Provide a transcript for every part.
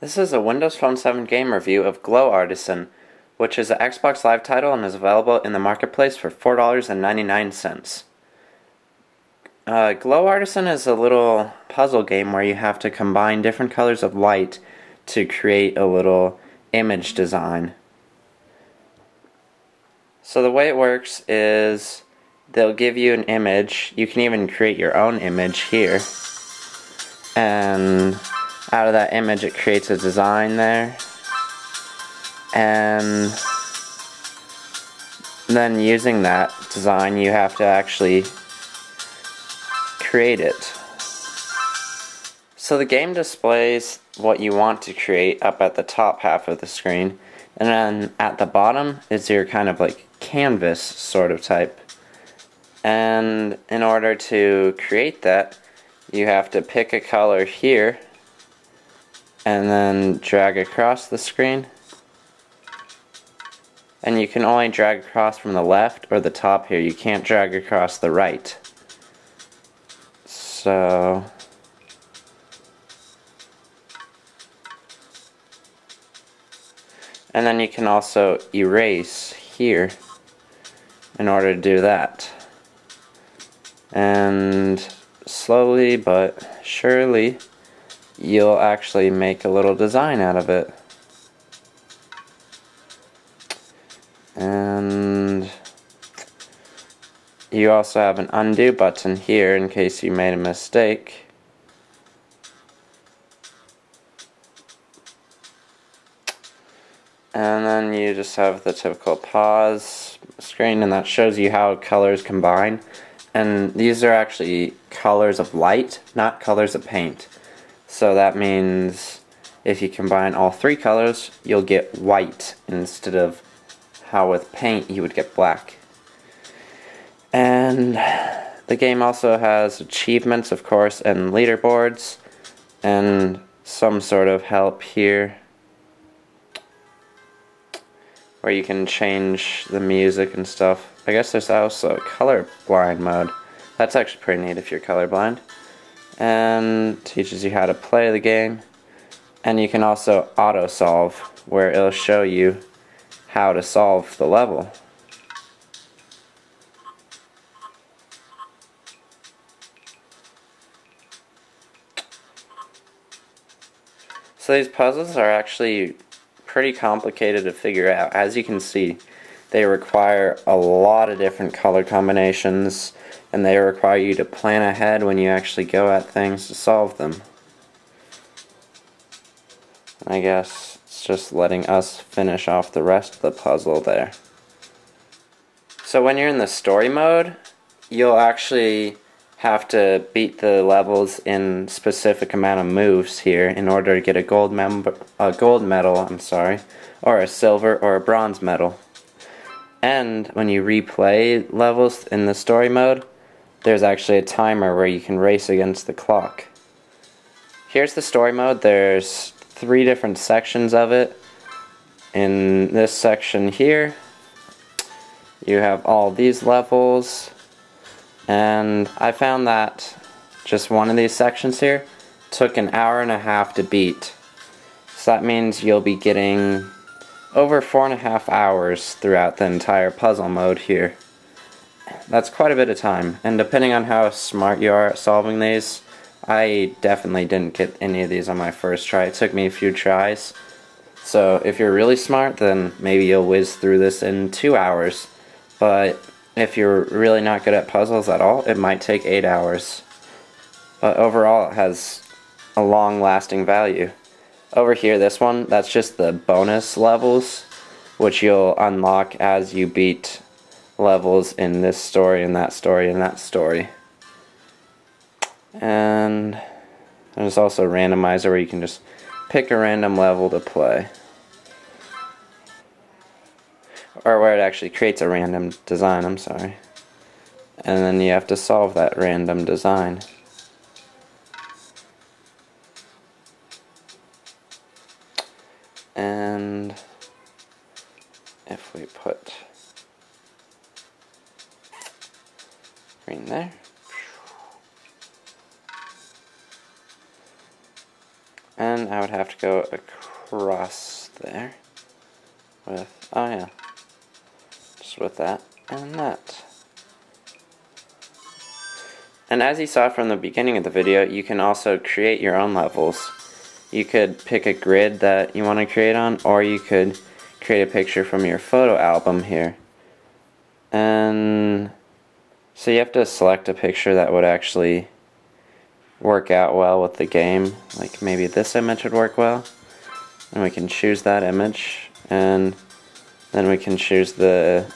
This is a Windows Phone 7 game review of Glow Artisan, which is an Xbox Live title and is available in the marketplace for $4.99. Glow Artisan is a little puzzle game where you have to combine different colors of light to create a little image design. So the way it works is they'll give you an image. You can even create your own image here, and out of that image it creates a design there, and then using that design you have to actually create it. So the game displays what you want to create up at the top half of the screen, and then at the bottom is your kind of like canvas sort of type. And in order to create that, you have to pick a color here and then drag across the screen. And you can only drag across from the left or the top here. You can't drag across the right. So and then you can also erase here in order to do that. And slowly but surely you'll actually make a little design out of it. And you also have an undo button here in case you made a mistake. And then you just have the typical pause screen, and that shows you how colors combine. And these are actually colors of light, not colors of paint. So that means if you combine all three colors, you'll get white instead of how with paint you would get black. And the game also has achievements, of course, and leaderboards, and some sort of help here where you can change the music and stuff. I guess there's also colorblind mode. That's actually pretty neat if you're colorblind. And teaches you how to play the game. And you can also auto-solve, where it'll show you how to solve the level. So these puzzles are actually pretty complicated to figure out. As you can see, they require a lot of different color combinations, and they require you to plan ahead when you actually go at things to solve them. I guess it's just letting us finish off the rest of the puzzle there. So when you're in the story mode, you'll actually have to beat the levels in specific amount of moves here in order to get a gold medal, or a silver or a bronze medal. And when you replay levels in the story mode, there's actually a timer where you can race against the clock. Here's the story mode. There's 3 different sections of it. In this section here, you have all these levels, and I found that just one of these sections here took an hour and a half to beat. So that means you'll be getting over 4.5 hours throughout the entire puzzle mode here. That's quite a bit of time, and depending on how smart you are at solving these, I definitely didn't get any of these on my first try. It took me a few tries. So if you're really smart, then maybe you'll whiz through this in 2 hours. But if you're really not good at puzzles at all, it might take 8 hours. But overall, it has a long-lasting value. Over here, this one, that's just the bonus levels, which you'll unlock as you beat levels in this story, and that story, and that story. And there's also a randomizer where you can just pick a random level to play. Or where it actually creates a random design, I'm sorry. And then you have to solve that random design. And if we put green there, And I would have to go across there with, oh yeah, just with that and that. And as you saw from the beginning of the video, you can also create your own levels. You could pick a grid that you want to create on, or you could create a picture from your photo album here. And so you have to select a picture that would actually work out well with the game. Like maybe this image would work well. And we can choose that image. And then we can choose the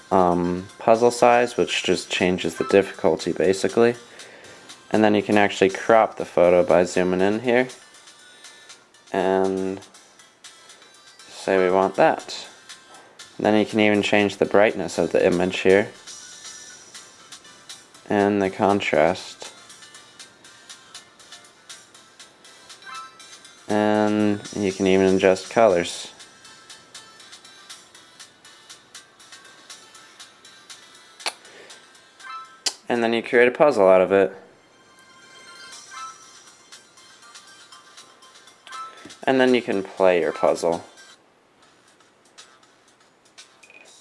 puzzle size, which just changes the difficulty basically. And then you can actually crop the photo by zooming in here. And say we want that. And then you can even change the brightness of the image here. And the contrast. And you can even adjust colors. And then you create a puzzle out of it. And then you can play your puzzle.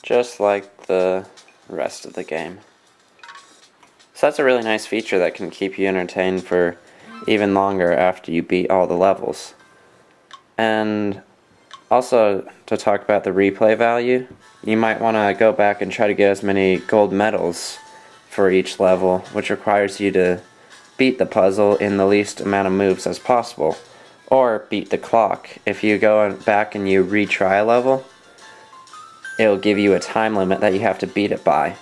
Just like the rest of the game. So that's a really nice feature that can keep you entertained for even longer after you beat all the levels. And also, to talk about the replay value, you might want to go back and try to get as many gold medals for each level, which requires you to beat the puzzle in the least amount of moves as possible. Or beat the clock. If you go back and you retry a level, it'll give you a time limit that you have to beat it by.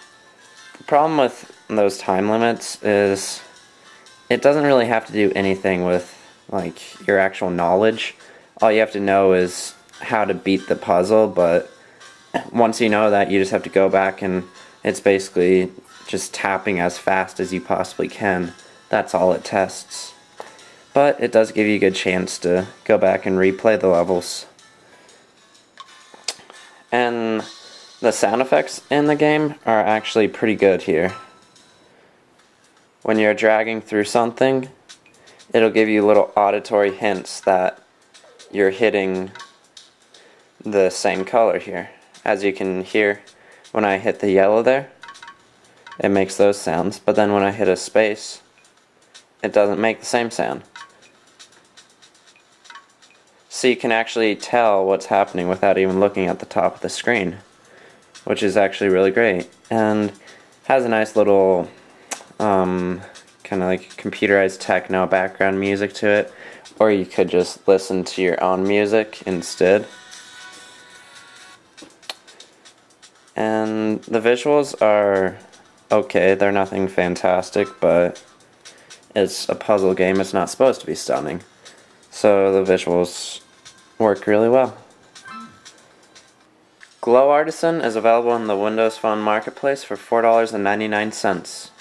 The problem with those time limits is it doesn't really have to do anything with like your actual knowledge. All you have to know is how to beat the puzzle, but once you know that, you just have to go back and it's basically just tapping as fast as you possibly can. That's all it tests. But it does give you a good chance to go back and replay the levels. And the sound effects in the game are actually pretty good here. When you're dragging through something, it'll give you little auditory hints that you're hitting the same color here. As you can hear, when I hit the yellow there, it makes those sounds, but then when I hit a space, it doesn't make the same sound. So you can actually tell what's happening without even looking at the top of the screen, which is actually really great, and has a nice little kind of like computerized techno background music to it, or you could just listen to your own music instead. And the visuals are okay, they're nothing fantastic, but it's a puzzle game, it's not supposed to be stunning. So the visuals work really well. Glow Artisan is available in the Windows Phone Marketplace for $4.99.